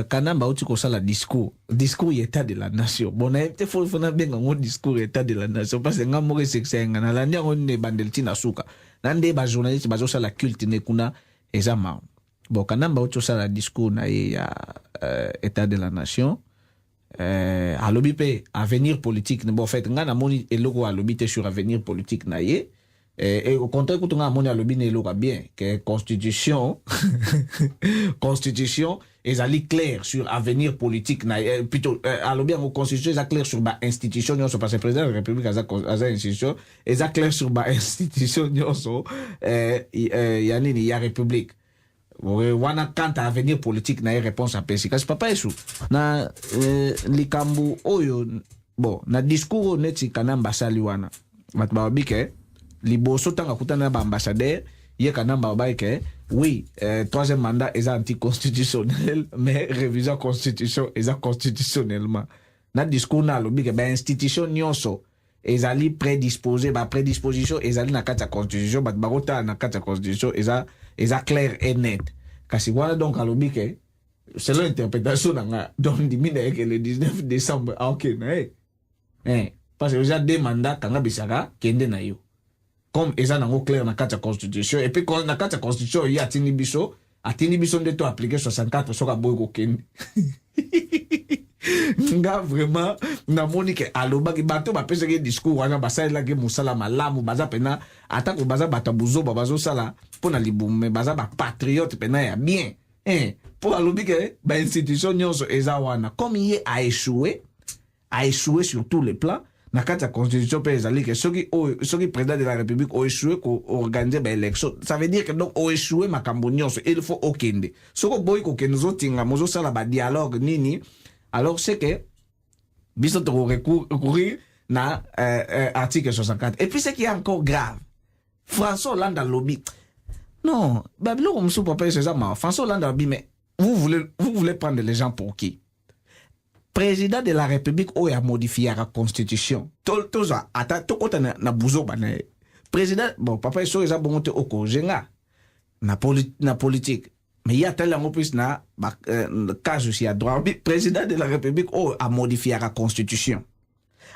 kanamba uti kosala discours état de la nation bon na te faut na benga ngo discours état de la nation parce que ngamo seksenga na landi ngo ne bandelti na suka nande ba journaliste bazo sala culte ne kuna examen bon kanamba uti kosala discours na ya état de la nation alobi pe avenir politique bon en fait ngana moni eloko alobi te sur avenir politique na ye et au contraire quand on a moni alobi ne eloko bien que constitution est allé clair sur avenir politique na plutôt alobi en constitution est clair sur ba institution nyonso parce que président de la république a institution est clair sur ba institution nyonso yani ni ya république wana kanta avenir politique na réponse à pesi kasi papa esu na likambu oyo bon na discours neti kanamba sali wana matbabike liboso tanga kutana ba ambassadeur ye kanamba baike oui troisième mandat est anticonstitutionnel mais révision constitution est constitutionnellement na discours na lobike ba institution nyonso ezali prédisposé ba prédisposition ezali na kata constitution bat barota na kata constitution eza clair et net kasi wana donc alobike selon l'interprétation nga donc dimine que le 19 décembre ok na parce que déjà deux mandats kanga bisaka kende na yo comme eza nango clair na kata constitution et puis quand na kata constitution ya atini biso de to appliquer 64 soka boy ko kende nga vraiment na monique alobaki bato ba pesa ke discours wana basala ke musala malamu baza pena atako baza batabuzo bazo sala pona libume baza ba patriote pena ya bien pour alobike ba institution nyonso eza wana comme il a échoué sur tous les plans na kata constitution pe ezali ke soki président de la république a échoué ko organiser ba élection ça veut dire que donc a échoué makambo nyonso il faut okende soko boy ko kenzo tinga mozo sala ba dialogue nini. Alors c'est que biso to recourir na article 64 et puis ce qui est encore grave François Hollande lobby non babilo comme sous papa c'est ça François Hollande lobby mais vous voulez prendre les gens pour qui président de la République a modifié la constitution tout ça ata to kota na buzo bana président bon papa so eza bongote oko jenga na politique. Mais il y a tellement plus na cas aussi à droit. Le président de la République a modifié la constitution.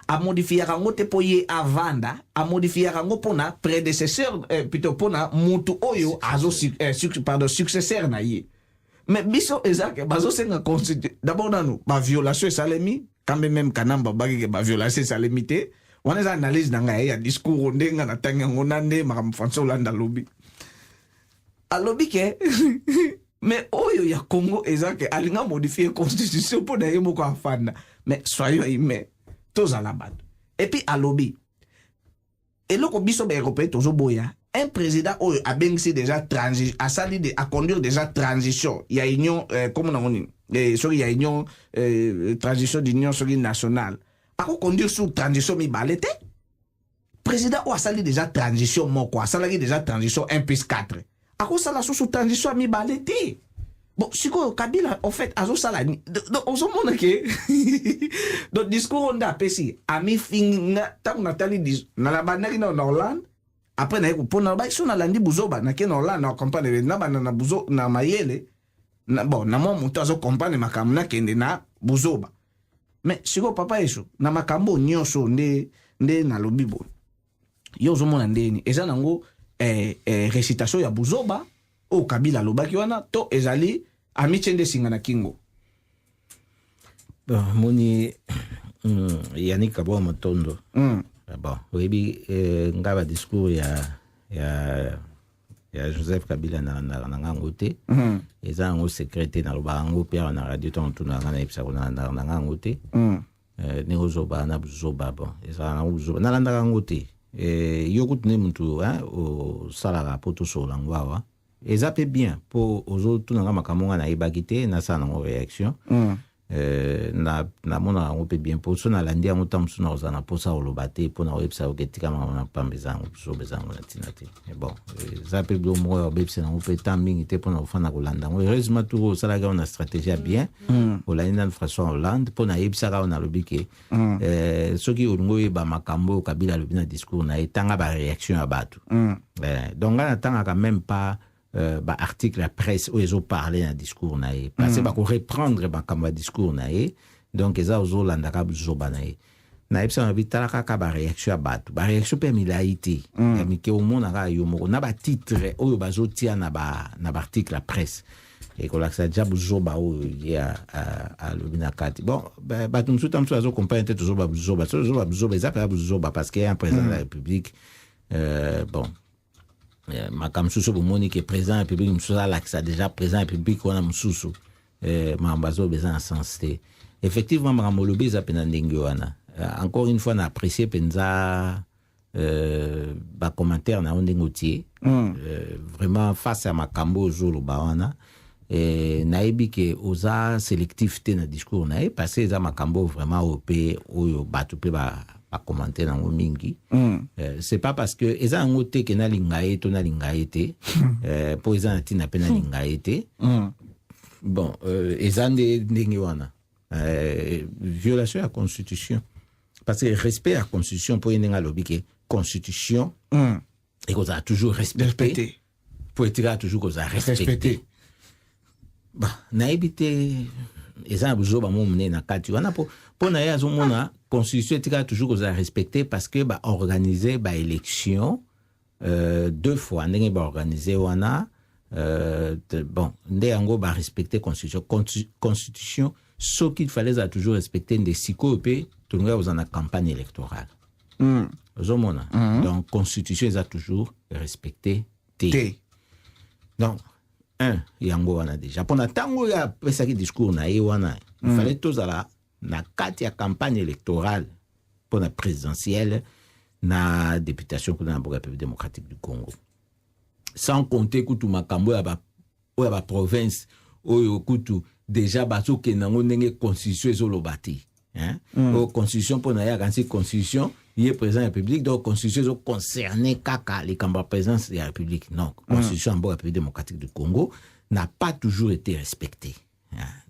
A modifié la ngote pour y avanda, a modifié la ngote pour na prédécesseur plutôt pour na mutu oyo azo successeur na ye. Mais biso ezak bazo senga constitution. D'abord dans nous, ba violation salemi, quand même kanamba bagi ba violation salemité. On a analyse nanga ya discours ndenga na tanga ngonande makam François Hollande lobby. A lobby ke mais oyo ya Congo ezake alinga modifier constitution pour d'ailleurs moko afanda mais soyons humains tous à la base et puis à lobby et loko biso ba européen tozo boya un président oyo a bengisi déjà transition a sali de a conduire déjà transition il y a union comme on dit sorry il y a union transition d'union nationale a conduire sur transition mi balete président ou a sali déjà transition moko a sali déjà transition 1+4 ako sala sous transition mi balete bon siko Kabila en fait azo sala donc on se montre que donc discours on a pesi ami finga tant Nathalie dit na la banaki na Hollande après na ko pona ba so na landi buzoba na ke na Hollande na campagne na banana buzo na mayele na bon na mo mutu azo campagne makamna kende na buzoba mais siko papa eso na makambo nyonso nde na lobibo yo zo mona ndeni eza nango récitation ya buzoba o Kabila lobaki wana to ezali amichende singa na kingo bon moni Yannick Kabwa Matondo bon webi ngaba discours ya Joseph Kabila na ngangote eza ngo secrétaire na lobango père na radio tontu na ngana epsa na ngangote ne ozoba na buzoba bon eza na buzoba na landa ngote yokut ne muntu o sala poto so langwawa ezape bien pour aux autres na makamonga na ibagite na sana ngo réaction na mona ngo pe bien pour so na landia mutam so na ozana posa olobate pour na website oketika na pambezango so bezango na tinate bon ezape do mo website na ngo pe taming te pour na ofana kolanda ngo heureusement tout sala ga na stratégie bien olanda François Hollande pour na yebsaka na lobike soki olungo ba makambo Kabila lobina discours na etanga ba réaction ya batu donc na tanga quand même pas article la presse où ils ont parlé un discours nae parce que reprendre comme discours nae donc ils ont landaka buzoba nae na epsa na vitala kaka ba réaction abatu ba réaction pe milaité ya mike au monde na yo moko na ba titre oyo bazotia na ba article la presse et ko laksa déjà buzoba o ya a lobinakati bon ba tumsu tamsu azo compagnie tete zoba buzoba ça pas buzoba parce qu'il y a un président de la République bon makamsusu bomoni que président de la République msusa laksa déjà président de la République on a msusu mambazo besoin en sens effectivement makamolobi za pena ndenge wana encore une fois, on a apprécié penza commentaire na ondingotier vraiment face à makambo zolo bawana naibi ke oza sélectivité na discours na parce que za makambo vraiment op oyo batu pe ba commenter na mingi c'est pas parce que eza ngote ke na lingaye to na lingaye te po eza na tina pe na lingaye te bon eza ndenge wana violation de la constitution parce que respect à la constitution pour une lobby que constitution et qu'on a toujours respecté pour être toujours qu'on a respecté bah na évité les gens besoin ba mener na kati wana pour na ya zomona constitution est toujours qu'on a respecté parce que ba organiser ba élection 2 fois ndenge ba organiser wana bon ndeyango ba respecter constitution ce qu'il fallait a toujours respecter des psychopés tout le monde en campagne électorale donc constitution ils a toujours respecté donc yango wana déjà pour tango ya pesa ki discours na wana il fallait tous à na kati ya campagne électorale pour la présidentielle na députation pour la République démocratique du Congo sans compter kutu makambo ya ba province oyo kutu déjà baso ke nango ndenge constitution ezolobati constitution pour na ya kansi constitution yé président de la République donc constitution zo concerné kaka les cambres présidence de la République non constitution en République démocratique du Congo n'a pas toujours été respectée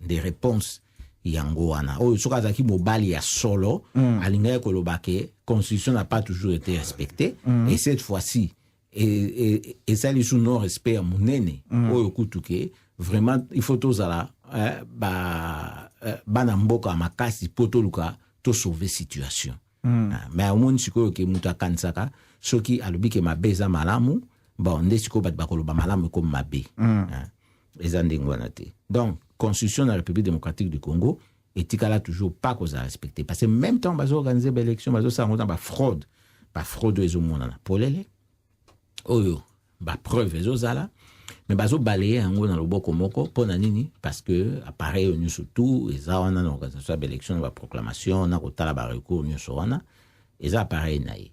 des réponses yango wana oyo soka zaki mobali ya solo alinga ko lobake constitution n'a pas toujours été respectée et cette fois-ci et ça les sous non respect à monene oyo kutuke vraiment il faut tozala bana mboka makasi potoluka to sauver situation mais au moins sikoyo ke mutu akanisaka soki alobi ke mabeza malamu bon nde sikoyo bat bakoloba malamu comme mabe eza ndenge wana te donc constitution de la République démocratique du Congo etikala toujours pas qu'on a respecté parce que même temps bazo organiser l'élection bazo ça ngota ba fraude ezomonana polele oyo ba preuve ezozala mais bazo balayer yango na loboko moko pona nini parce que appareil ñu surtout eza wana na organisation de l'élection ba proclamation na kotala ba recours ñu so wana eza appareil naï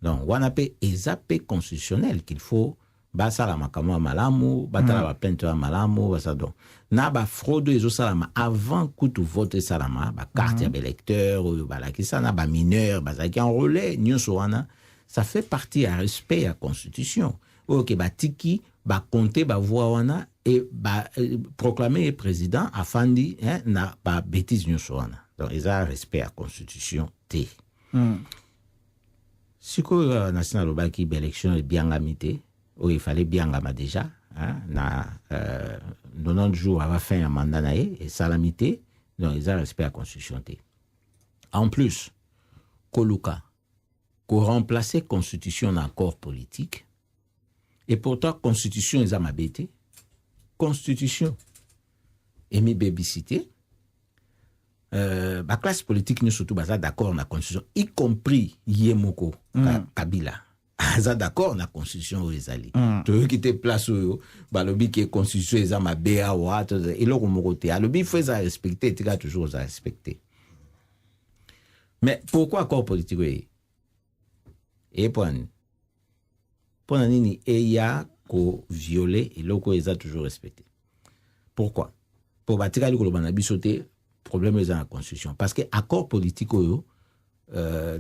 donc wana pe eza pe constitutionnel qu'il faut basala makamwa malamu batala ba plainte ya malamu basa donc na ba fraude ezosalama avant kutu vote salama ba carte ya électeur ou ba la kisa na ba mineur bazaki enrôlé ñu so wana ça fait partie à respect à constitution ok ba tiki ba compter ba voix wana et ba proclamer président afandi na ba bêtise ñu so wana donc ils ont respect à constitution t siko national lobaki élection bien amité où il fallait bien gama déjà na 90 jours avant fin à mandat naé et salamité donc ils ont respect à constitution t en plus koluka ko remplacer constitution en accord politique et pourtant constitution ils ont mabété constitution et mi bébicité la classe politique nous surtout basée d'accord na constitution y compris Yemoko Kabila aza d'accord na constitution ezali to qui te place oyo balobi que constitution eza mabea wa et loko mokote alobi faut ça respecter tika toujours ça respecter mais pourquoi accord politique et pour nini eya ko violer et loko eza toujours respecté pourquoi pour batika liko lobana bisote problème est dans la constitution parce que accord politique oyo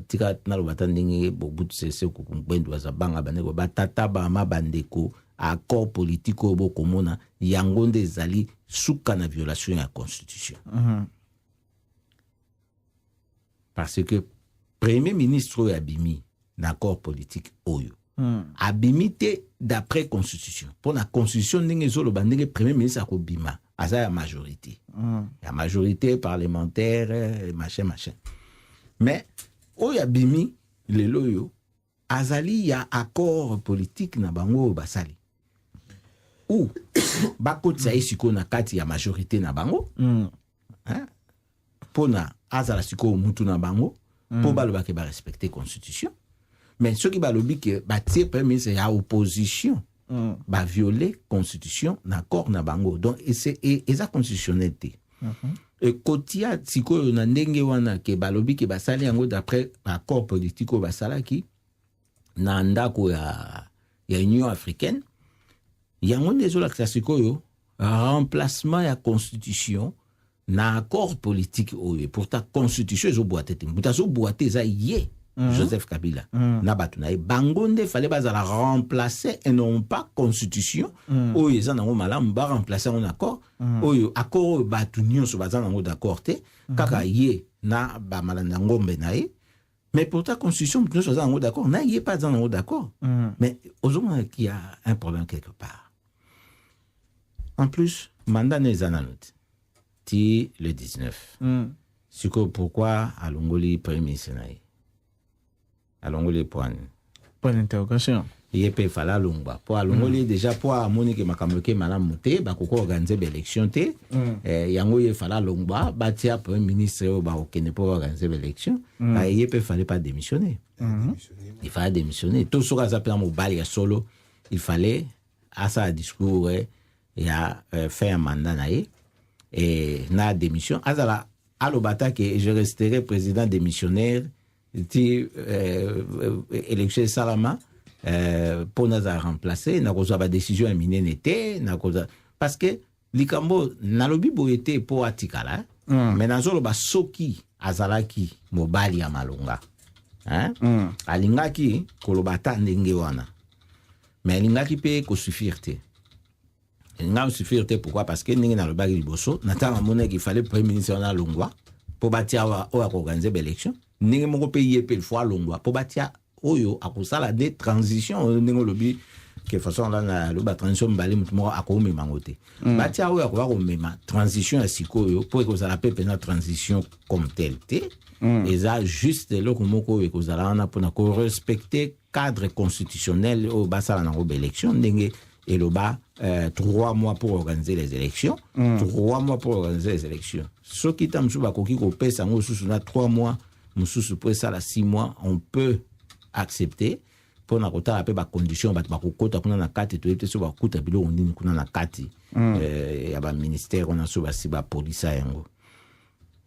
tika na lobata ndenge bobu sese ko kumbendo za banga baneko batata ba mabandeko accord politique oyo bokomona yango nde ezali suka na violation ya constitution parce que premier ministre oyo abimi na accord politique oyo abimité d'après constitution pour la constitution ndenge ezoloba ndenge premier ministre akobima aza ya majorité ya majorité parlementaire machin mais oyo abimi lelo oyo azali ya accord politique na bango basali ou bakotisa ye sikoyo na kati ya majorité na bango mpona azala sikoyo mutu na bango mpo balobaki barespecte constitution mais soki balobi ke batie premier ministre ya opposition baviole constitution na accord na bango donc eza constitutionnel te kotia sikoyo na ndenge wana ke balobi ke basali yango d'après accord politique oyo basalaki na ndako ya union africaine yango nde ezolakisa sikoyo remplacement ya constitution na accord politique oyo pourtant constitution ezobwate te mutu azobwate eza ye Joseph Kabila na bato na ye bango nde fallait bazala remplacer et non pas constitution oyo eza nango malamu ba remplacer en accord oyo accord oyo bato nyonso baza nango d'accord te kaka ye na ba malanda ngombe na ye mais pourtant constitution mutu nyonso aza nango d'accord na ye pas nango d'accord mais ozomona qu'il y a un problème quelque part en plus mandat na eza nano ti le 19 siko pourquoi alongoli premier ministre na ye alongoli point d'interrogation ye pe fala longba po alongoli déjà po amoni ke makambo ke malamu te bakoko organiser l'élection te yango ye fala longba batia premier ministre o ba okene po organiser l'élection ye pe fallait pas démissionner il fallait démissionner tout ce que ça mobile ya solo il fallait à sa discours ya faire un mandat na ye et na démission azala alobata que je resterai président démissionnaire ti élection salama pour nous remplacer na koza ba décision ya minene te na koza parce que likambo nalobi boyete po atikala mais nazolo ba soki azalaki mobali ya malonga alingaki kolobata ndenge wana mais alingaki pe ko suffire te nga suffire te pourquoi parce que ndenge nalobaki liboso natanga mona qu'il fallait premier ministre na longwa po batia o organiser l'élection ndenge moko pe yepe fois longwa po batia oyo akosala des transitions ndenge lobi que façon là na loba transition mbali mutu moko akomema ngote batia oyo akoba komema transition ya sikoyo po ekozala pe pena transition comme telle te eza juste eloko moko oyo ekozala wana mpona korespecte cadre constitutionnel oyo basala nango baélection ndenge eloba 3 mois pour organiser les élections 3 mois pour organiser les élections soki ta musu bakoki kopesa yango susu na 3 mois mususu po esala 6 mois on peut accepter mpona kotala pe bacondition bato bakokota kuna na kati toyebi te so bakuta biloko nini kuna na kati ya baministère wana so basi bapolisa yango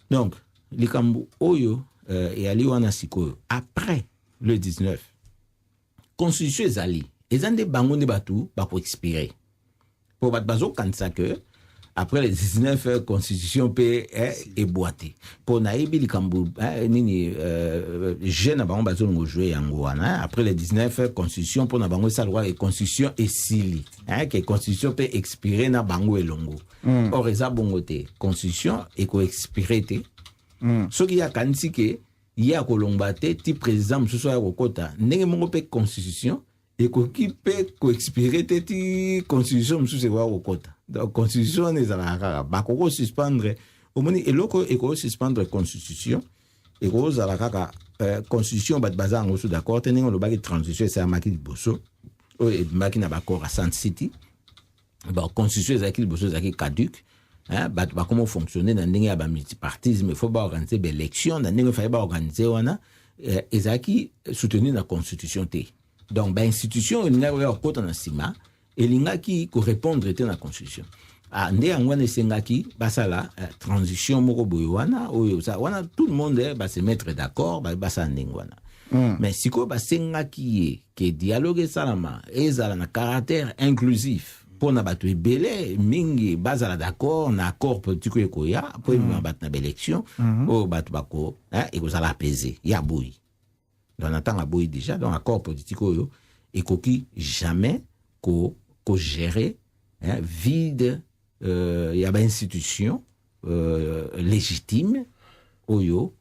donc likambo oyo eyali wana sikoyo après le 19 constitution ezali eza nde bango nde bato bakoexpire po bato bazokanisa ke après le 19 constitution pe eboite po nayebi likambo nini jeune bango bazolongo jouer yango wana après le 19 constitution mpona bango esalwa constitution esili ke constitution pe expire na bango elongo or eza bongo te constitution ekoexpire te soki yakanisi ke ye akolongba te ti président mosusu aya kokota ndenge moko pe constitution ekoki pe koexpire te ti constitution mosusu ekoya kokota donc constitution ezalaka kaka bakoko suspendre omoni eloko eko suspendre constitution ekozala kaka constitution bato baza yango so d'accord te ndenge olobaki transition esalamaki liboso oyo ebimaki na baccord à Sand City bon constitution ezalaki liboso ezalaki caduc bato bakoma fonctionner na ndenge ya bamultipartisme faut baorganize baélection na ndenge efali baorganize wana ezalaki soutenu na constitution te donc bainstitution elingaki oya kokota na nsima elingaki korépondre te na constitution nde yango wana esengaki basala transition moko boye wana oyo wana tout le monde base mettre d'accord basala ndenge wana mais sikoyo basengaki ye ke dialogue esalama ezala na caractère inclusif mpona bato ebele mingi bazala d'accord na accord politique oyo ekoya po ebima bato na baélection oyo bato bako ekozala apaisé ya boyi donc na ntango aboyi déjà donc accord politique oyo ekoki jamais ko gérer vide ya ba institution légitime oyo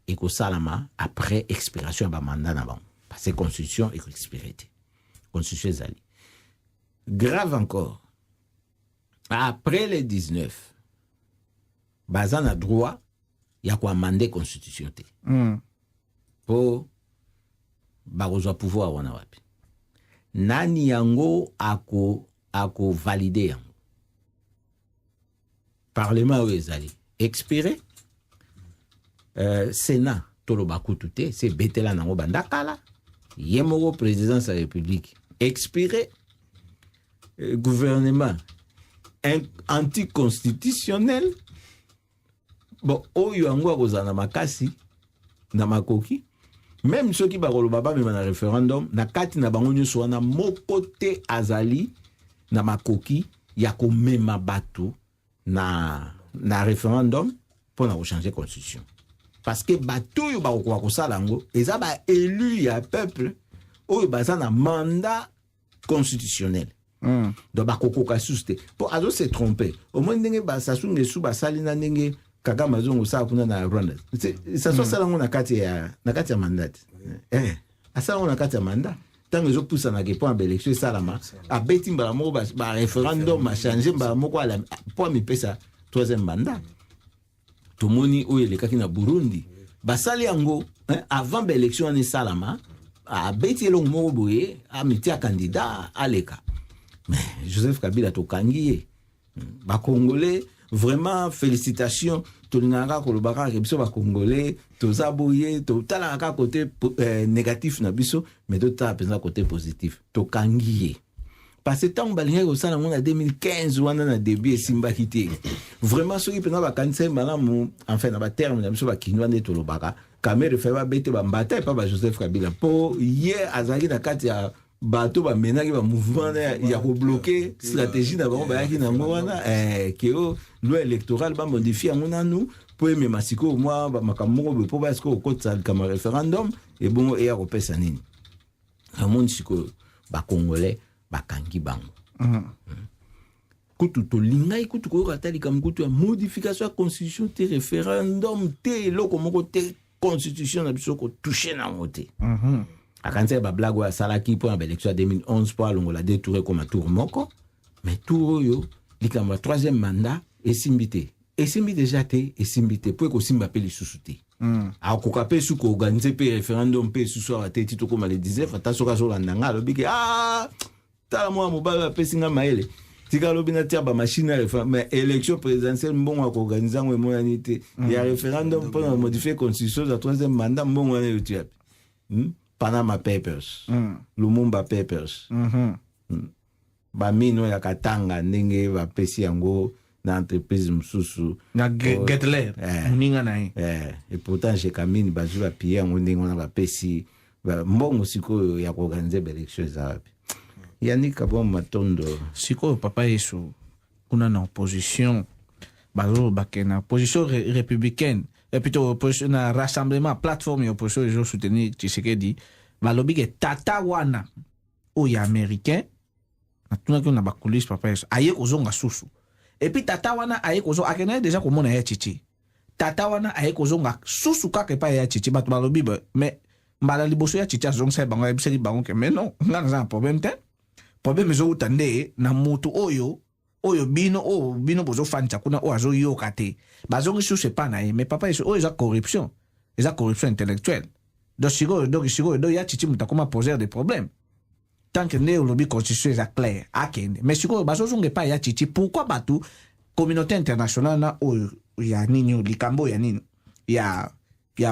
eko salama après expiration ba mandat na bango parce que constitution eko expiré constitution ezali. Grave encore, après les 19 baza na droit ya koamande constitution te po bakozwa pouvoir wana wapi. Nani yango ako valide yango? Parlement oyo ezali expiré, Sénat toloba kutu te, se betela nango bandakala, ye moko présidence ya république expiré, gouvernement anticonstitutionnel. Bon, oyo yango akozala na makasi na makoki, même ceux qui bakoloba ba mema na référendum na kati na bango nyonso wana moko te azali na makoki ya komema bato na référendum pour na changer constitution, parce que bato oyo bakokoka kosala yango eza ba élu ya peuple oyo baza na mandat constitutionnel. Donc bakokoka suste po azo se tromper au moins ndenge basasu ngesu basali na ndenge kaka mazongo sa kuna na Rwanda. Ça soit ça na kati ya mandat. Asa na kati ya mandat. Tango zo poussa na kepo en élection salama, a beti mbala moko ba référendum ma changer mbala moko ala po mi pesa troisième mandat. Tomoni oyo le kaki na Burundi. Basali yango avant l'élection en salama, a beti long moko boye, a miti a candidat aleka. Mais Joseph Kabila to kangiye. Ba Congolais vraiment félicitations. Tolingaka kolobaka ke biso ba Congolais toza boye to tala ka côté négatif na biso mais to ta penza côté positif to kangiye. Parce que tant balinga ko sala en 2015 wana na début et simba hité vraiment ceux qui penza ba kanisa malamu enfin na ba terme na biso ba kinwa ne tolobaka kamere fa ba bete ba mbata pa ba Joseph Kabila po ye azali na kati ya bato ba menaki ba mouvement ya ko bloquer stratégie na bango ba yaki na mwana que loi électorale ba modifier ngona nous pour me masiko moi ba makambo be po ba sko ko tsal comme référendum et bon et a repesa nini amon siko ba congolais ba kangi bango kutu to lingai kutu ko katali kam kutu ya modification ya constitution te référendum te loko moko te constitution na biso ko toucher na ngote akanse ba blague wa salaki pour l'élection 2011 pour longola détouré comme un tour moko mais tour yo likamba troisième mandat et simbité déjà té et simbité pour ko simba pe lisusuté a ko kapé su ko organiser pe référendum pe su so até tito comme le disait fata soka so landanga lobiki tala moi mobala pe singa maele tika lobina tia ba machine mais élection présidentielle mbongo ko organiser ngo monanité ya référendum pour modifier constitution de troisième mandat mbongo na yotu Panama Papers, Lumumba Papers, ba mino ya katanga ndenge ba pesi yango na entreprise msusu na Getler muninga na et pourtant j'ai kamini bazu ba pied yango ndenge na ba pesi mbongo siko ya organiser élection za yani kabo matondo siko papa Yesu kuna na opposition bazo bakena position républicaine et plutôt opposition na rassemblement plateforme et opposition les gens soutenir Tshisekedi balobi ke tata wana o ya américain na tuna ko na bakulisi papa Yesu aye kozonga susu et puis tata wana aye kozo akena déjà komona ya chichi tata wana aye kozonga susu kaka pa ya chichi bato balobi mais mbala liboso ya chichi azonga sa bango ebiseli bango ke mais non ngana za problème zo utande na mutu oyo bino bozo fancha kuna o azo yoka te bazongi susu pa na ye mais papa Yesu oyo eza corruption intellectuelle donc sigo ya chichi mutakoma poser des problèmes tant que ne lobby constitution est clair akende mais sigo bazozonge pa ya chichi pourquoi batu communauté internationale na oyo ya nini likambo ya nini ya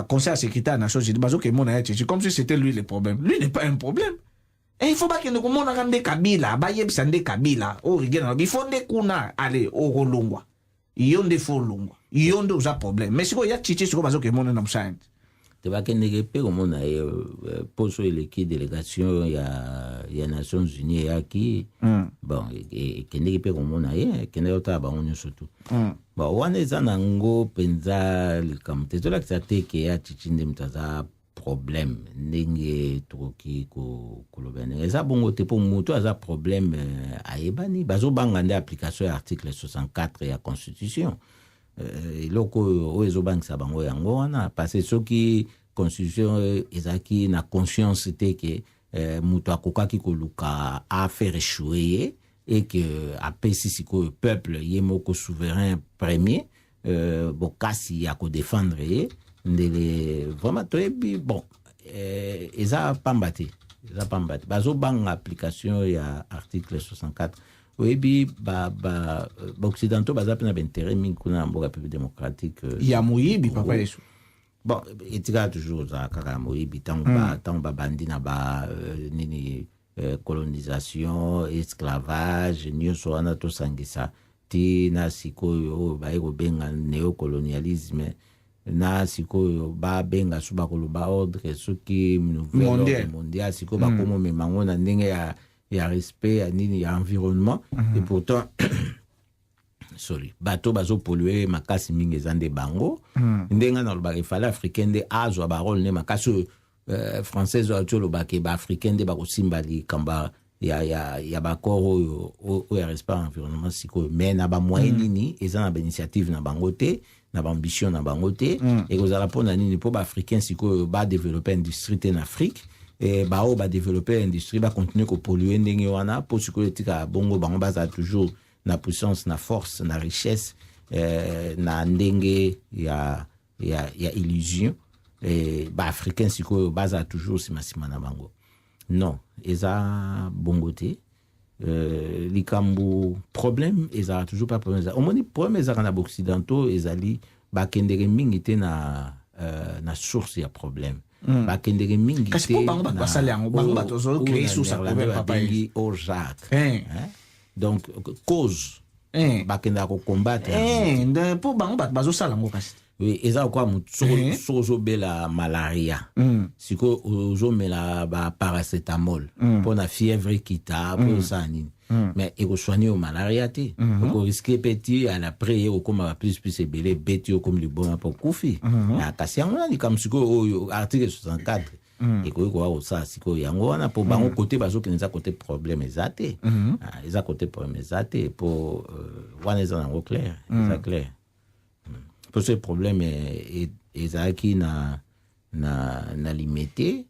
conseil de sécurité des nations unies bazo ke mona ya chichi comme si c'était lui le problème. Lui n'est pas un problème. Et il faut pas que nous commonons nde Kabila ba yebisa nde Kabila o rigena il faut nde kuna ale o rolongwa yonde fo longwa yonde uza problème mais siko ya chichi siko bazo ke mona na msand te ba kende pe comme na poso eleki délégation ya Nations Unies ya ki bon kende pe comme na kende ota ba onyo surtout ba wana eza nango penza likamte to la tsateke ya chichi nde mtaza problème ndenge toki ko kolobene eza bongo te po moto aza problème ayebani bazo banga nde application ya article 64 ya constitution loko ozo bangisa bango yango wana parce soki constitution ezaki na conscience te ke mutu akokaki koluka a faire échouer et que apesi sikoyo peuple ye moko souverain premier bokasi ya kodéfendre ye ndele vraiment toyebi bon eza pamba te bazobanga application ya article 64 oyebi baoccidentaux baza mpe na baintérêt mingi kuna na mboka pepe démocratique ya moyibi papa yesu bon etikala toujours za kaka ya moyibi ntango babandi na nini colonisation esclavage nyonso wana tosangisa ti na sikoyo oyo baye kobenga néocolonialisme na sikoyo babenga so bakoloba ordre soki nouvelle ordre mondial sikoyo bakoma memango na ndenge ya respect ya nini ya environnement et pourtant bato bazopolue makasi mingi eza nde bango ndenge nalobaka efale africain nde azwa barole ne makasi oyo française oyo ati olobaka baafricain nde bakosimba likamba ya bakor oyo ya respect ya environnement sikoyo mais na bamoyen nini eza na bainitiative na bango te na baambition na bango te ekozala mpona nini mpo baafricain sikoyo badeveloppe industrie te na afrique bao badeveloppe industrie bakontinue kopolue ndenge wana mpo sikoyo etika bongo bango bazala toujours na puissance na force na richesse na ndenge ya illusion baafricain sikoyo bazala toujours simasima na bango non eza bongo te likambo problème ezala toujours pas problème omoni problème ezaka na baoccidentaux ezali bakendeke mingi te na source ya problème bakendeke mingi kasi po bango bato basali yango bango bato ozokréer source ya problème papa babengi Jacques donc cause bakendaka kokombattre po bango bato bazosala yango kasi eza kwa mutu soko ozobela malaria sikoyo ozomela baparacetamol mpona fièvre kita mpo osala nini mais ekosoigne yo malaria te okoriske mpe ti alapres ye okoma plus ebele ebeti okomi liboma mpo okufi kasi yango na likambo sikoyo oyo article 64 ekoki koya kosala sikoyo yango wana mpo bango kote bazokende eza kote problème eza te eza kote problème eza te mpo wana eza nango clair eza clair mpo so problème ezalaki na limité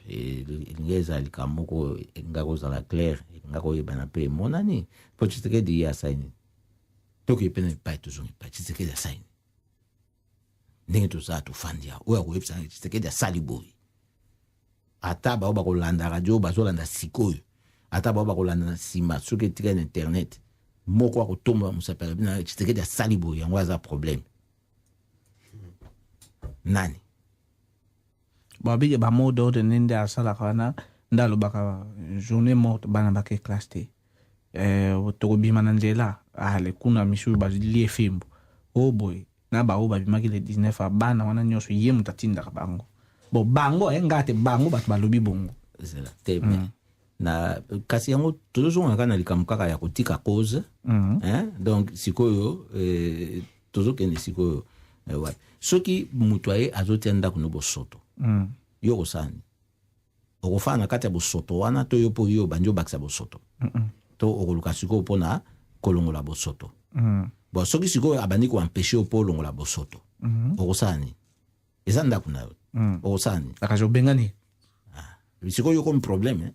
elingi eza likambo moko elingaka kozala clair elingaka koyebana mpe emonani mpo Tshisekedi ye asaini tokoye mpe na epai tozongi epai Tshisekedi asaini ndenge tozala tofandi ya oyo akoyebisana Tshisekedi asali boye ata bao bakolanda radio bazolanda sikoyo ata bao bakolanda na nsima soki etika na internet moko akotomba mosapela bina Tshisekedi asali boye yango aza problème nani babige bamot d'ordre nende asalaka wana nde alobaka journée morte bana bake classe te tokobima na nzela ale kuna misusu balie efimbo oyo boye na baoyo babimaki le 19 bana wana nyonso ye moto atindaka bango bon bango nga te bango bato balobi bongo te na kasi yango tozozongaka na likambo kaka ya kotika cause donc sikoyo tozokende sikoyo wapi soki mutu aye azotia ndako no bosoto yo kosani okofana na kati ya bosoto wana to yo mpo yo bandi obakisa bosoto to okoluka sikoyo mpona kolongola bosoto bon soki sikoyo abandi koampeshe yo mpo olongola bosoto okosani eza ndako na yo okosani akazi obengani sikoyo yo komi problème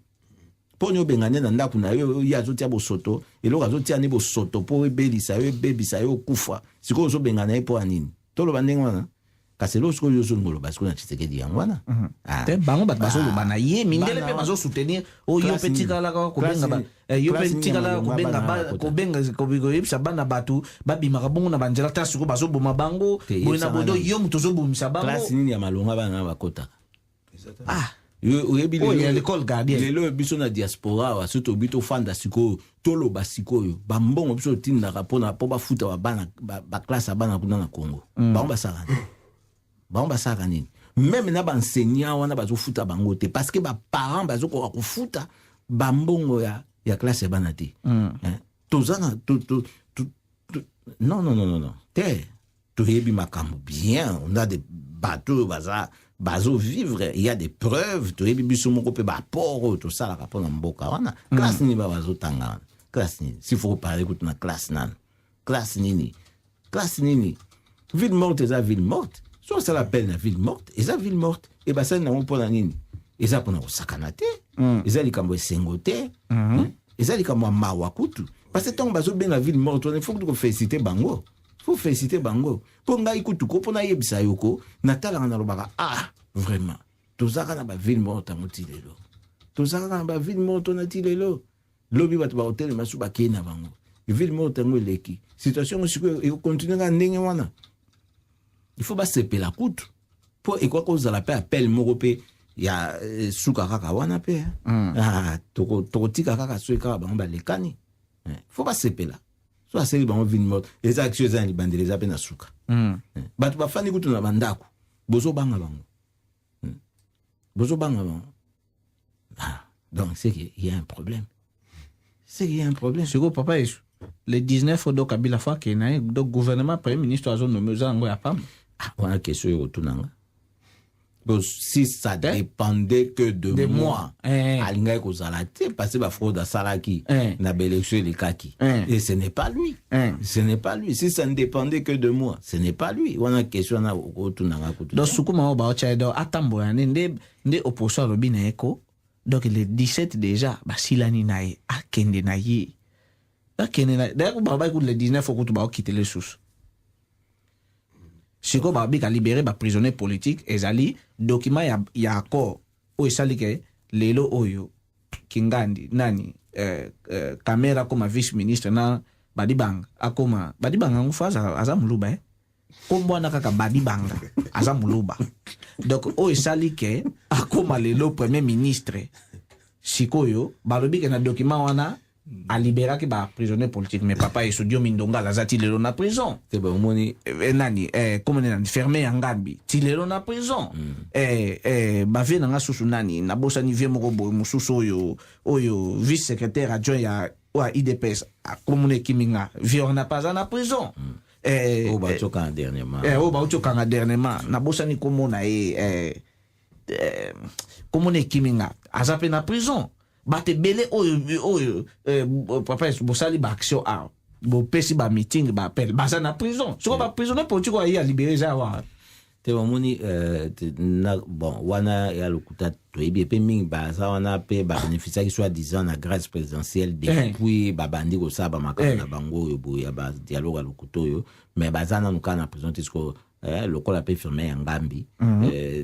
mpo ni obengani na ndako na yo ye azotia bosoto eloko azotia ni bosoto mpo ebelisa yo ebebisa yo okufa sikoyo ozobengana ye mpo anini toloba ndenge wana kasi lo sikoyo ozongoloba sikoyo na Tshisekedi yango wana te bango bato bazoloba na ye mindele mpe bazosoutenir oyo mpe tikalaka kobenga yo mpe tikalaka koyebisa bana bato babimaka bongo na banzela ta sikoyo bazoboma bango boye na bodo yo moto ozobomisa bango klase nini ya malonga bana bakotaka oyebi l'école gardienne lelo biso na diaspora waso tobi tofanda sikoyo toloba sikoyo bambongo biso tindaka mpo bafuta babana baklase ya bana kuna na Congo bango basalaka nini meme na baenseignant wana bazofuta bango te parce que baparent bazokoka kofuta bambongo ya klase ya bana te tozana non te toyebi makambo bien on a des bateaux bazo vivre il y a des preuves toyebi biso moko pe baporo to sala ka pona mboka wana classe ni bazo tanga classe ni s'il faut parler écoute na classe nan classe nini ville morte eza ville morte so ça l'appelle la ville morte eza ville morte et ça na pona nini eza pona kosakana te eza likambo esengo te eza likambo mawa kutu parce que tant bazobenga ville morte il faut que féliciter bango po ngai kutu ko pona yebisa yoko natalanga na lobaka vraiment tozaka na ba ville morte motilelo tozaka na ba ville morte na tilelo lobi bato ba hotel masu ba kena bango ville morte ngoleki situation osiko e continue nga ndenge wana il faut basepela kutu po ekwa kozala pe appel moko pe ya suka kaka wana pe tokotika kaka soka bango balekani faut basepela so aseli bango ville morte les actions za libandele za pe na suka bato bafani kutu na bandako bozo banga bango donc c'est qu'il y a un problème c'est que papa le 19 do Kabila fa ke na do gouvernement premier ministre azo nommé zango ya pam wana question yo tunanga si ça dépendait que de moi alinga ko zalate passer ba fraude salaki na l'élection les kaki et ce n'est pas lui si ça ne dépendait que de moi ce n'est pas lui wana question na ko tunanga ko do sukuma ba ocha do atambo ya nde opposition robina eko donc le 17 déjà basilani nae akende na ye d'ailleurs baba ko le 19 faut que ba quitter les sous siko babi ka libérer ba prisonnier politique ezali document ya accord o esali ke lelo oyo Kingandi nani camera comme vice ministre na badibanga akoma badibanga ngufaza azamuluba kombo na kaka badibanga azamuluba donc o esali ke akoma lelo premier ministre sikoyo balobi ke na document wana a libéré ba prisonnier politique mais papa et Sodio Mindonga la zati lelo na prison c'est bon moni nani comment nani fermé en Gambi ti lelo na prison ba vie na susu nani na bosa ni vie moko boy mususu oyo vice secrétaire adjoint ya IDPS a commune kiminga vie on n'a pas na prison o ba choka dernièrement na bosa ni komona commune kiminga azape na prison bate bele oyo papa bosali ba action bo pesi ba meeting ba appel baza na prison so ba prisonnier politique ya libérer za wa te moni bon wana ya lokuta to ebi pe mingi baza wana pe ba bénéficier qui soit disant na grâce présidentielle depuis ba bandi ko sa ba makana na bango yo bo ya ba dialogue lokuto yo mais baza na nkana prison tisiko lokola pe firmé en Gambi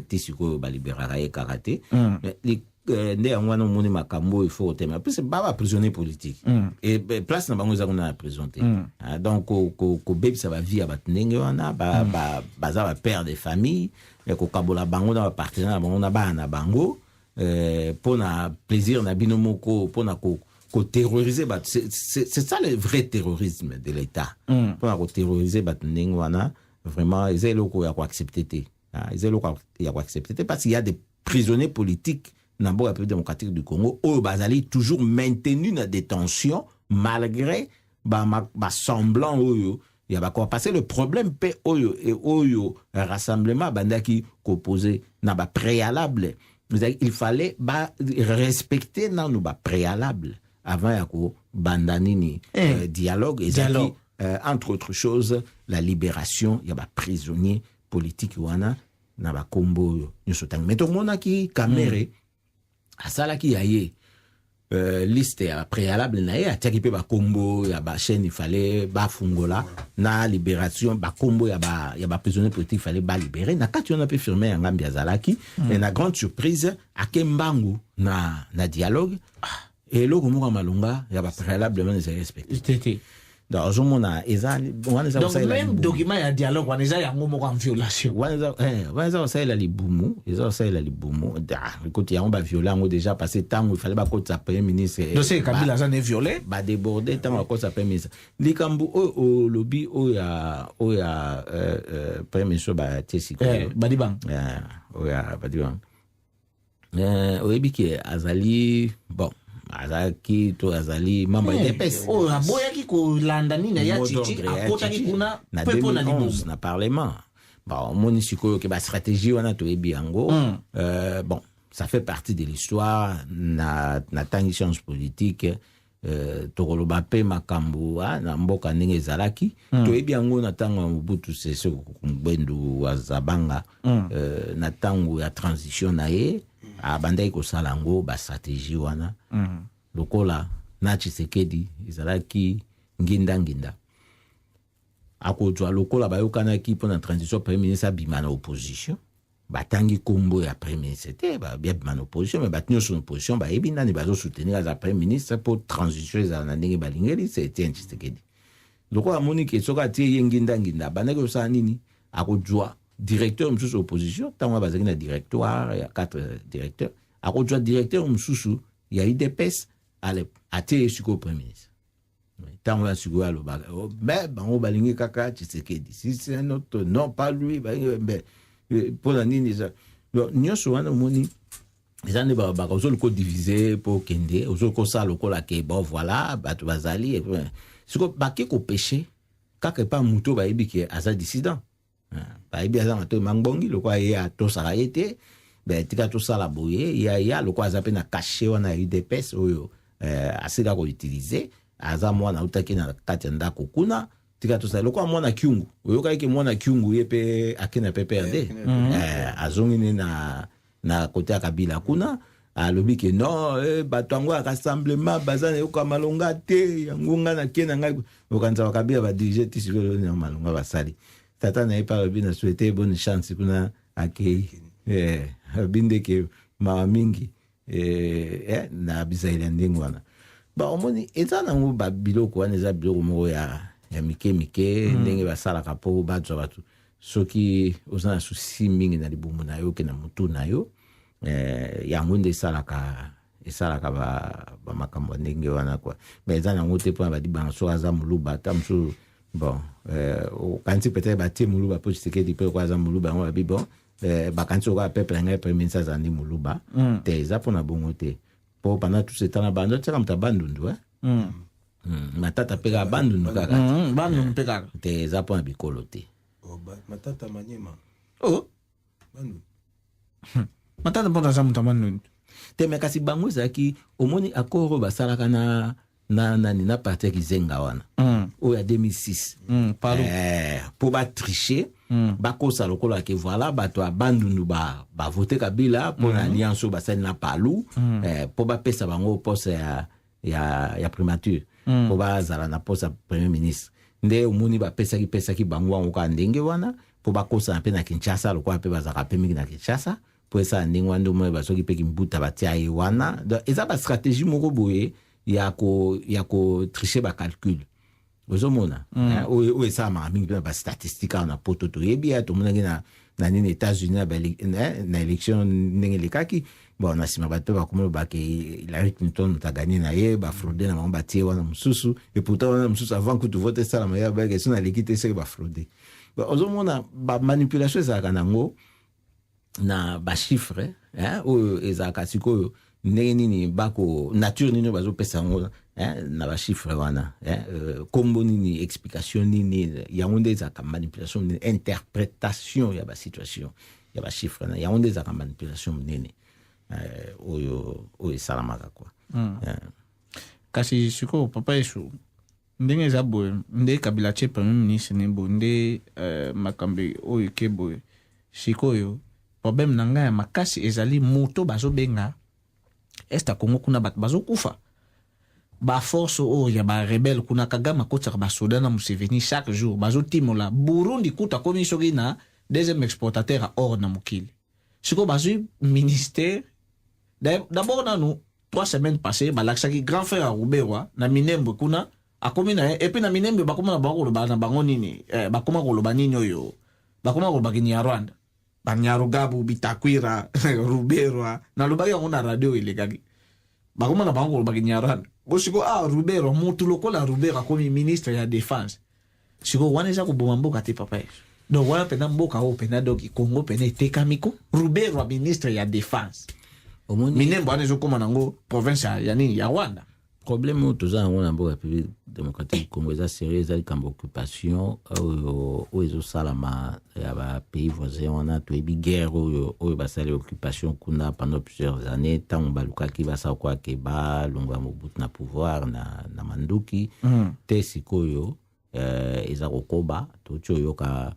tisiko ba libérer ya karaté nde ngwana moni makambo il faut tema parce que baba prisonnier politique et place na bango za kuna na prison te donc ko baby ça va vie abatnenge wana baza ba père de famille et ko kabola bango na partenaire bango na bana bango pona plaisir na binomoko pona ko terroriser c'est ça le vrai terrorisme de l'état pona ko terroriser batnenge wana vraiment ils ont ko ya ko accepter te ils ont ko ya ko accepter parce qu'il y a des prisonniers politiques dans la République démocratique du Congo, où bazali toujours maintenu dans détention malgré semblant oyo ya ba quoi passer le problème pe oyo rassemblement bandaki composé na ba préalable il fallait respecter na no ba préalable avant ya ko bandanini dialogue entre autres choses la libération ya ba prisonniers politiques wana na ba kombo yo nyosotang meto mona ki kamere asala ki yaye liste ya préalable na ye atiaki pe ba kombo ya ba chaîne il fallait ba fungola na libération ba kombo ya ba prisonnier politique il fallait ba libérer na kati on a pe firmer ngambi azalaki et na grande surprise akembangu na dialogue et loko moko malunga ya ba préalable mais c'est respecté donc même document ya dialogue wana eza yango moko en violation wana osala libumu écoute yango ba violer ngo déjà passé tango il fallait ba kota premier ministre dossier Kabila za ne violé ba déborder tango kota premier ministre likambu o lobby o ya premier ministre ba tesiko badibang o ya badibang oyebi ki azali bon azaki to azali membre de PES aboyaki ko landa nina ya titi akotaki kuna pepo na libumu na parlement bon moni sikoyo ke ba stratégie wana to ebi yango bon ça fait partie de l'histoire na tangi science politique tokoloba pe makambo na mboka ndenge ezalaki to ebi yango na tango Mobutu Sese Ngbendu wa Zabanga na tango ya transition na ye abandaki kosala yango bastratégie wana lokola na Tshisekedi ezalaki nginda akozwa lokola bayokanaki mpona transition premier ministre abima na opposition batangi kombo ya premier ministre te babima na opposition mais bato nyonso na opposition bayebi nani bazosoutenir aza premier ministre mpo transition ezala na ndenge balingeli c'est Etienne Tshisekedi lokola amoni ke soki atie ye nginda abandaki kosala nini akozwa directeur mosusu opposition ntango bazalaki na directoire ya 4 directeur akozwa directeur mosusu ya UDPS atie ye sikoyo premier ministre ntango ya sikoyo alobaka mais bango balingi kaka Tshisekedi si c'est un autre non pas lui mpona nini eza nyonso wana omoni eza nde babaka ozoloko divise mpo okende ozolokosala lokola ke bon voilà bato bazali sikoyo bake kopeshe kaka epa moto bayebi ke aza dissident bayebi aza na to mangbongi lokola ye atosaka ye te tika tosala boye ya lokola aza mpe na kashe wana ya UDPS oyo asila koutilize aza mwana utaki na kati ya ndako kuna tika tosala lokola mwana kiungu oyokaki ke mwana kiungu ye mpe akena PPRD azongi ne na kote ya Kabila kuna alobi ke non bato yango ya rassemblement baza na yoka malonga te yango nga na kena ngai okanza Kabila badirige ti sikolo na malonga basali tata na ye pa alobi na souhaiter bonne chance kuna akei binde ke mawa mingi na bisaili ya ndenge wana omoni eza nango babiloko wana eza biloko moko ya mike ndenge basalaka mpo bazwa bato soki oza na susi mingi na libumu na yo ke na mutu na yo yango nde esalaka bamakambo ndenge wana kwa eza nango te mpona badibanga so aza moluba ata mosusu bon okanisi peut-être batie moluba mpo Tshisekedi mpe kwa aza moluba yango babi bon bakanisi okoka peple yangai premier ministre azandi moluba te eza mpona bongo te mpo pendant tout ce temps na bando tiaka moto abandundu matata mpe kaka bandundu kaka bandundu mpe kaka te eza mpona bikolo te matata manyema bandundu matata mpona aza moto abandundu te me kasi bango ezalaki omoni akoro basalaka na parti ya kizenga wana oyo ya 2006 mpo batriche bakosa lokola ke voilà bato ya bandundu bavote Kabila mpo na alliance oyo basali na palu mpo bapesa bango poste ya primature mpo bazala na poste ya premier ministre nde omoni bapesaki bango wango kaka ndenge wana mpo bakosana mpe na Kinshasa lokola mpe bazalaka mpe mingi na Kinshasa mpo esala ndenge wana nde omoni basoki mpe kimbuta batia ye wana eza bastratégie moko boye ya kotriche bacalcul ozomona oyo esalamaka mingi mpe na bastatistique awa na poto toyebi ya tomonaki na nini États-Unis na élection ndenge elekaki bon na nsima bato bakomona bake Hillary Clinton moto aganye na ye bafraude na bango batie wana mosusu et pourtant wana mosusu avant kutu vote esalama ya bake so naleki te seke bafraude ozomona bamanipulation ezalaka nango na bachiffre oyo ezalaka sikoyo ndenge nini bako nature nini bazopesa yango na bachiffre wana kombo nini explication nini yango nde ezalaka manipulation nini interprétation ya basituation ya bachiffre yango nde ezalaka manipulation monene oyo esalamaka kwa kasi sikoyo papa yesu ndenge eza boye nde Kabila tie premier ministre ne boye nde makambo oyo ke boye sikoyo problème na ngai ya makasi ezali moto bazobenga este ya Congo kuna bato bazokufa baforce oyo ya barebele kuna Kagame akotaka basoda na Museveni chaque jour bazotimola Burundi kuta komi soki na deuxième exportateur ya or na mokili sikoyo bazwi ministère d'abord nanu 3 semaines passées balakisaki grand frère ya Ruberwa na Minembwe kuna akomi na epi na Minembwe bakoma na bakoloba na bango nini bakoma koloba nini oyo bakoma koloba kini ya Rwanda Banyarugabu Bitakwira Ruberwa na lobaki yango na radio elekaki bakoma na bango koloba kini ya Rwanda bosiko Ruberwa mutu lokola Ruberwa akomi ministre ya défense siko wana eza koboma mboka te papa yesu donc wana pena mboka oyo pena donc Congo pena etekamiko Ruberwa ministre ya défense Minembwe wana ezokoma nango province ya nini ya Rwanda problème oyo toza yango na mboka République démocratique du Congo eza sérieux eza likambo occupation oyo ezosalama ya bapays voisin wana toyebi guerre oyo basali occupation kuna pendant plusieurs années ntango balukaki basala kwake balongwa Mobutu na pouvoir na manduki te sikoyo eza kokoba toti oyoka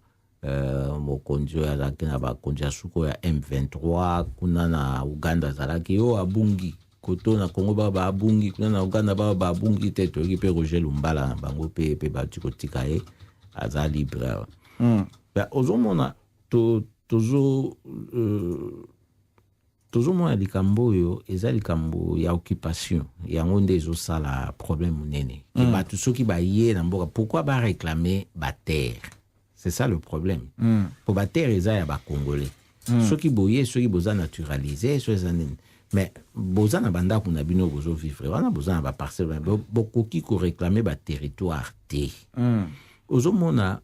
mokonzi oyo azalaki na bakonzi ya suko ya M23 kuna na Uganda azalaki oyo abungi koto na Congo ba abungi kuna na Uganda ba abungi te toyoki mpe Roger Lumbala na bango mpe bati kotika ye aza libre ozomona tozomona likambo oyo eza likambo ya occupation yango nde ezosala problème monene bato soki baye na mboka pourquoi baréclamer baterre. C'est ça le problème. Pour baterre eza ya bakongolais soki boye soki boza naturalisé mais boza na bandako na bino bozo vivre wana boza na baparcelle bokoki koréclamer baterritoire te ozomona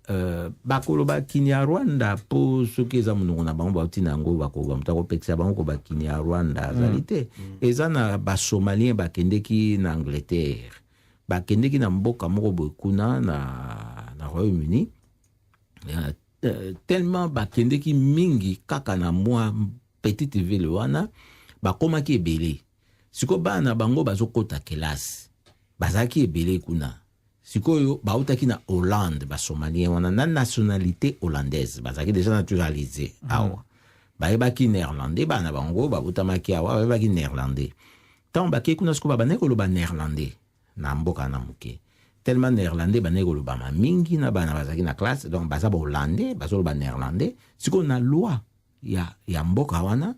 bakoloba Kinyarwanda po soki eza monongo na bango bauti na yango bakoba moto akopekisa bango ko bakinyarwanda azali te eza na basomalien bakendeki na Angleterre bakendeki na mboka moko boye kuna na Royaume-Uni tellement bakendeki mingi kaka na mwa petite ville wana bakomaki ebele siko bana bango bazokota kelasi bazaki ebele kuna sikoyo bautaki na Hollande basomalien wana na nationalité hollandaise bazaki déjà naturalisé awa bayebaki néerlandais bana bango bautamaki awa bayebaki néerlandais tant baki kuna siko babane koloba néerlandais na mboka na muke tellement néerlandais bane koloba ma mingi na bana bazaki na classe donc baza ba hollandais bazoloba néerlandais siko na loi ya mboka wana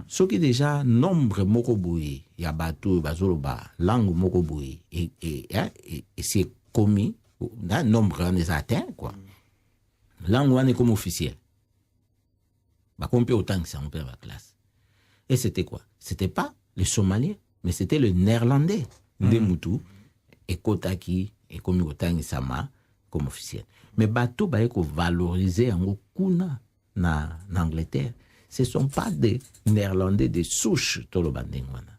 soki déjà nombre moko boye ya bato bazoloba langue moko boye et c'est commis na nombre on est atteint quoi langue wana comme officiel ba compé autant que ça on perd la classe et c'était quoi c'était pas le somalien mais c'était le néerlandais ndemutu ekotaki et comme autant que ça comme officiel mais bato ba ko valoriser en kuna na Angleterre ce sont pas des néerlandais de souche tolobandengwana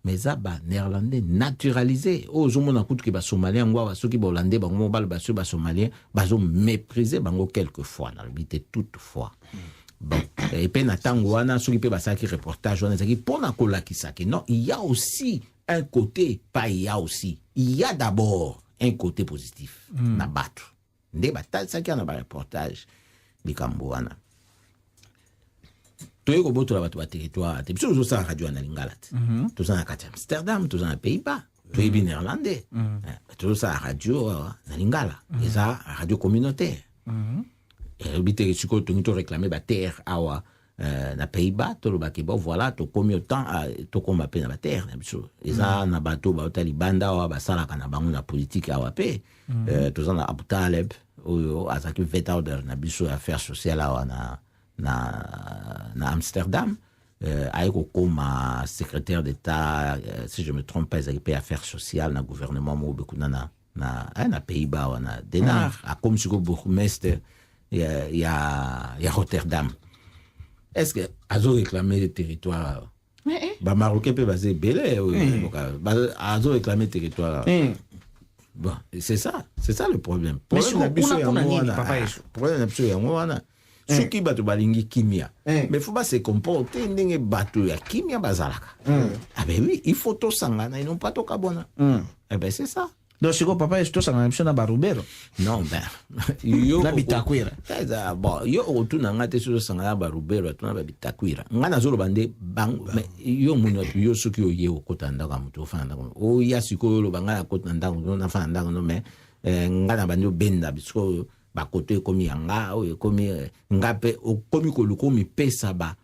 mais ça ba néerlandais naturalisé ozomona kutu ke ba somalien ngwa soki ba hollandais ba ngomba ba ba somalien bazo mépriser bango quelquefois na l'habité toutefois bon et puis na tango wana soki pe ba saki reportage wana zaki pona kolakisa ke non il y a aussi un côté pas il y a aussi il y a d'abord un côté positif na batu nde ba saki na ba reportage likambo wana toyeko boto la bato ba territoire te biso zo sa radio na Lingala to za na kati Amsterdam to za na Pays-Bas to yebi néerlandais to sa radio na Lingala eza radio communautaire et bité siko to ngito réclamer ba terre awa na Pays-Bas to lo ba ke bon voilà to komi autant to komba pe na ba terre na biso eza na bato ba otali banda awa ba sala kana bango na politique awa pe to za na Abu Taleb oyo azaki vetarder na biso affaires sociales awa na Amsterdam aiko comme secrétaire d'État si je me trompe pas ezaki affaires sociales na gouvernement mo bekuna na Pays-Bas wana denar a comme siko bourgmestre ya Rotterdam est-ce que azo réclamer le territoire ba marocain pe basé belé azo réclamer territoire bon c'est ça le problème problème na biso ya wana soki bato balingi kimia mais faut pas se comporter ndenge bato ya kimia bazalaka ah ben oui il faut tosangana et non pas tokabona eh ben c'est ça donc siko papa est tosangana biso na barubero non ben yo na bitakwira ça bon yo otuna ngate so sangana barubero atuna ba bitakwira ngana zolo bande bang mais yo munyo yo soki oye okotanda ka muto fanda o ya siko lo banga kotanda na fanda no mais ngana bande benda biso bakoto ekomi yanga oyo ekomi ngape okomi kolukomi pesa ba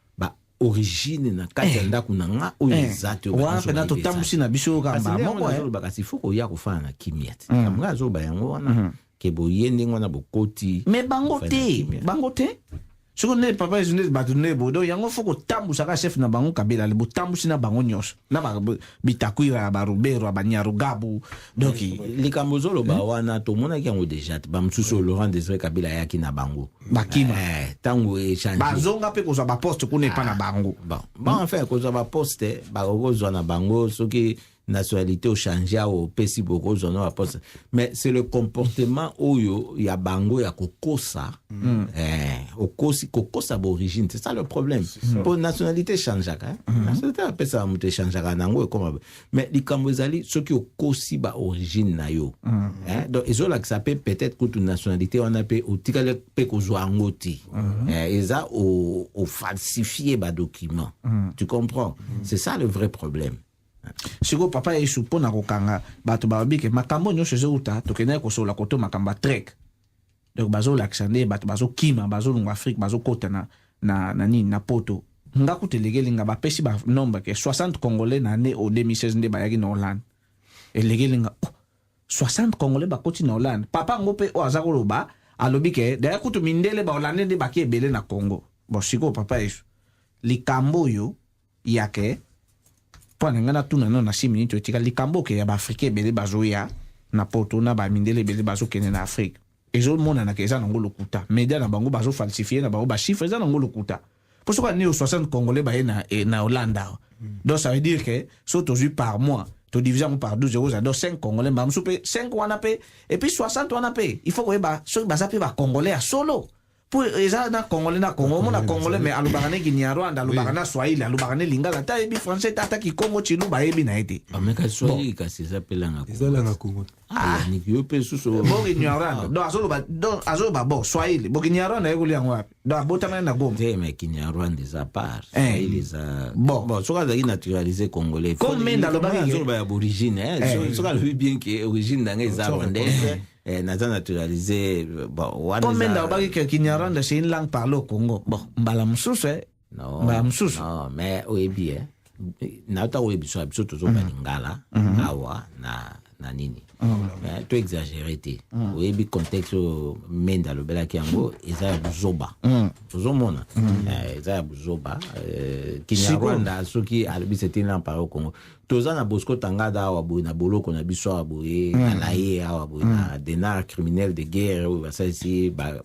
origine na kati ya ndako na nga oyo ezate wana pena totambusi na biso kamba moko bakasi fuko ya kofana na kimia te nga azoba yango wana ke boye ndenge wana bokoti mais bango te soko ne papa ezune bato ne bodo yango foko tambusa ka chef na bango kabila le botambusi na bango nyonso na ba bitakwira ba rubero ba nyarugabu donc likambo zolo ba wana to mona ki yango déjà ba msusu Laurent Désiré Kabila yaki na bango bakima tango échange bazonga pe ko za ba poste ko ne pa na bango bon enfin ko za ba poste ba ko zo na bango soki nationalité au changer au pesi beaucoup zono aposte mais c'est le comportement oyo ya bango ya kokosa kokosa d'origine, c'est ça le problème. Pour nationalité changeaka nationalité apesa muté changeaka nango comme mais likambo ezali ceux qui okosi ba origine na yo donc ezola que ça peut-être que une nationalité on a pe otikale pe kozwa ngoti eza au falsifier ba document tu comprends c'est ça le vrai problème. Siko papa yesu pona kokanga bato babike makambo nyosho zeuta tokene kosola koto makamba trek donc bazo laksande bato bazo kima bazo lungu Afrique bazo kota na nini na poto nga kutelegeli nga bapesi ba nombre ke 60 congolais na année au 2016 nde bayaki na Hollande elegeli nga 60 congolais bakoti na Hollande papa ngope o azakoloba alobi ke daya kutu mindele ba Hollande nde baki ebele na Congo bon siko papa yesu likambo yo yake pona ngana tuna no na 6 minutes etika likambo ke ya ba Afrique ebele bazoya na poto na ba mindele ebele bazo kene na Afrique ezo mona na keza nango lokuta media na bango bazo falsifier na bango ba chiffres za nango lokuta pour ce qu'on est 60 congolais ba na Hollande donc ça veut dire que so to par mois to division par 12 euros donc 5 congolais ba msupe 5 wana pe et puis 60 wana pe il faut que ba so ba zape ba congolais à solo pour eza na congolais na Congo mona congolais mais alubagane Kinyarwanda alubagana Swahili alubagane Lingala ta ebi français tata ki Congo chilu ba ebi na ete ameka Swahili kasi zapela na Congo ni yo pe suso bo Kinyarwanda donc azoba bo Swahili bo Kinyarwanda yekuli yango wapi donc botama na Goma mais Kinyarwanda za part Swahili za bon soka za naturalisé congolais comme menda lobaki zo ba origine soka le bien que origine danga za rwandaise naza naturalisé bon wana comme menda lobaki que Kinyarwanda c'est une langue parlée au Congo bon mbala msusu non mbala msusu non mais oyebi na uta oyebi so biso tozo ba Lingala awa na nini to exagéré te oyebi contexte menda lobelaki yango eza ya buzoba tozomona eza ya buzoba Kinyarwanda soki alobi c'était là par au Congo toza na Bosco Tangada awa boye na boloko na biso awa boye na laye awa boye na dénar criminel de guerre oyo basalisi ba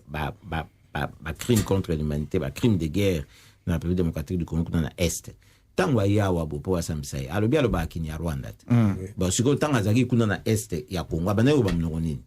crime contre l'humanité ba crime de guerre na la République démocratique du Congo kuna na est tango ayawa bo po asamisa alobi aloba Kinyarwanda ba siko tanga zaki kuna na est ya Congo banayo ba mnoko nini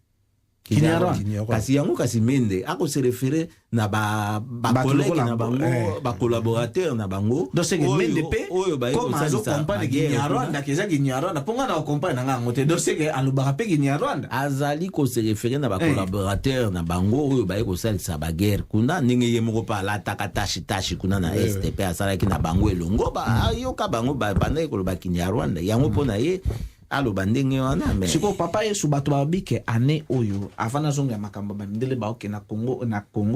Kinyarwanda kasi yango kasi mende ako se référer na ba collègue na bango ba collaborateur na bango donc c'est mende pe comme azo comprendre Kinyarwanda keza Kinyarwanda ponga na comprendre nga ngote donc c'est que aloba pe Kinyarwanda azali ko se référer na ba collaborateur na bango oyo ba ko salisa ba guerre kuna ndenge yemoko pa la tashi kuna na est pe asala ki na bango elongo ba yoka bango ba bana ko ba Kinyarwanda yango pona ye alo bandenge wana mais siko papa yesu bato babike ane oyo avana zonga makambo bandele ba oke na Congo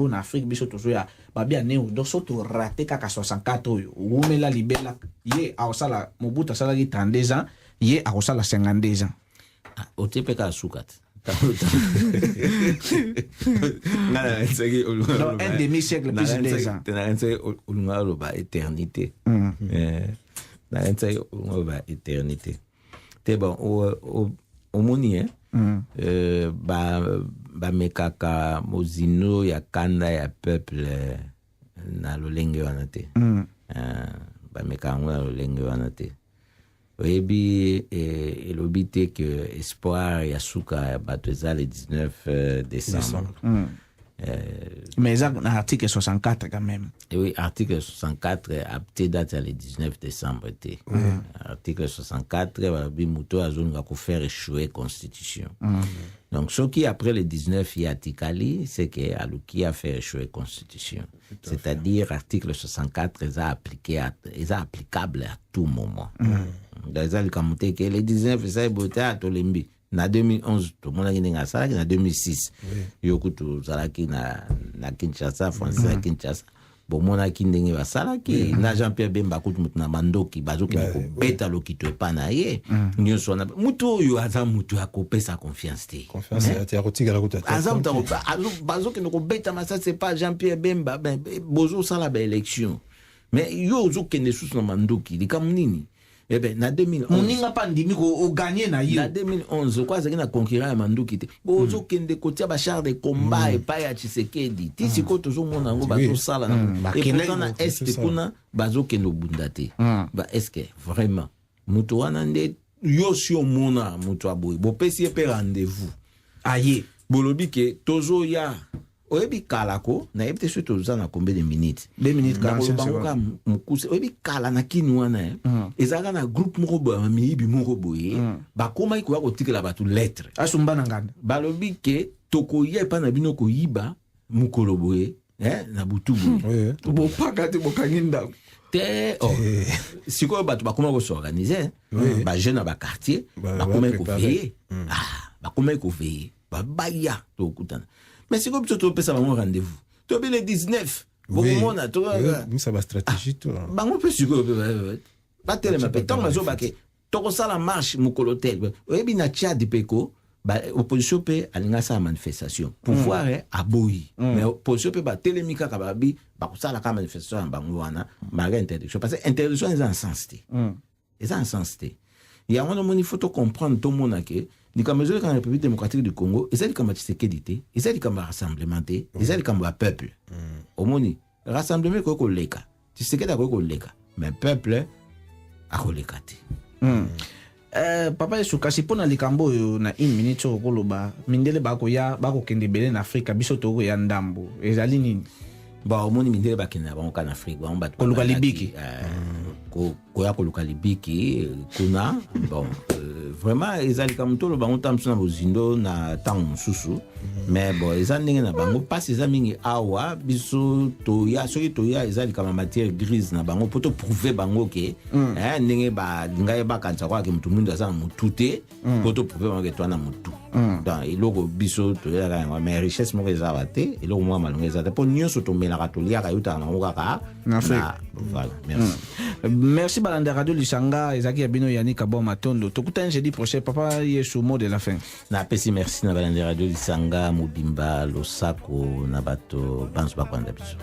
na Afrique biso tozo ya babia ne o doso to raté kaka 64 oyo umela libela ye awsala Mobutu asala ki 32 ans ye awsala 52 ans otepe ka sukat un demi-siècle plus de 2 ans olunga ba éternité ba éternité te bon au moni ba mekaka mozino ya kanda ya peuple na lolenge wana te ba mekaka na lolenge wana te oyebi elobi te que espoir ya suka bato eza le 19 décembre mais ça un article 64 quand même et oui article 64 apte date le 19 décembre te article 64 bi muto azonga ko faire échouer constitution donc ce qui après le 19 ya tikali c'est que aluki a fait échouer constitution c'est-à-dire article 64 est applicable à tout moment dans le camoté que le 19 ça bota to lembi na 2011 to mona nginga sala na 2006 yokutu zalaki na Kinshasa français na Kinshasa bon mona kindenge basala ki na Jean-Pierre Bemba kutu mutu na mandoki bazoki ko beta lokito epa na ye nyonso na mutu oyo aza mutu akopesa confiance te ya kotika la kuta aza mutu bazoki ko beta masa c'est pas Jean-Pierre Bemba ben bozo sala ba élection mais yo zo kende sous na mandoki likamunini eh ben na 2011 moninga pa ndimi ko gagner na yo na 2011 kwa zaki na concurrent ya manduki te bozo kende kotia ba char de combat et pa ya Tshisekedi ti siko tozo mona ngo bazo sala na et pourtant na est kuna bazo kende bunda te ba est-ce que vraiment mutu wana nde yo si omona mutu aboyi bopesi pe rendez-vous aye bolobi ke tozo ya oyebi kala ko na yebi te so toza na combien de minutes 2 minutes 45 bango ka mukuse oyebi kala na kini wana ezalaka na groupe moko boye miyibi moko boye bakoma ikoya kotikela bato lettre asumba na nganda balobi ke tokoya epa na bino koyiba mukolo boye na butu boye bopaka te bokangi ndako te sikoyo bato bakoma kosorganize bajeune na baquartier bakoma ekoveye bakoma ekoveye babaya tokutana mais sikoyo biso topesa bango rendez-vous tobi le 19 bokomona ça va stratégie toi bango mpe sikoyo batelema mpe ntango bazobake tokosala marche mokolo tel oyebi na Tchad peko opposition mpe alingi asala manifestation pouvoir aboyi mais opposition mpe batelemi kaka babi bakosalaka manifestation ya bango wana malgré interdiction parce que interdiction eza en sens te eza en sens te yango nomoni il faut to comprendre tomona ke likambo ezoleka na République démocratique du Congo eza likambo ya Tshisekedi te eza likambo ya rassemblement te eza likambo ya peuple omoni rassemblement ekoki koleka Tshisekedi akoki koleka mais peuple akoleka te papa Yesu kasi mpona likambo oyo na 1 minute oyo koloba mindele bakokende ebele na Afrika biso tokoya ndambo ezali nini omoni mindele bakende na bango ka na Afrique bango bato koluka libiki koya koluka libiki kuna vraiment eza likambo tolo bango ntango mosusu na bozindo na ntango mosusu mais eza ndenge na bango mpasi eza mingi awa biso toya soki toya eza likambo ya matière grise na bango mpo toprouve bango ke ndenge balingai bakanisa kwake motu mwindu aza na motu te mpo toprouve bango ke toa na motu donc eloko biso toyelaka yango mais richesse moko ezala te eloko moko malongo eza te mpo nyonso tomelaka toliaka eutaka nango kaka voilà merci balanda radio lisanga ezalaki ya bino Yannick Kabwa Matondo tokutani jeudi prochain papa Yesu mot de la fin napesi merci na balanda radio lisanga mobimba losako na bato banso bakwanda biso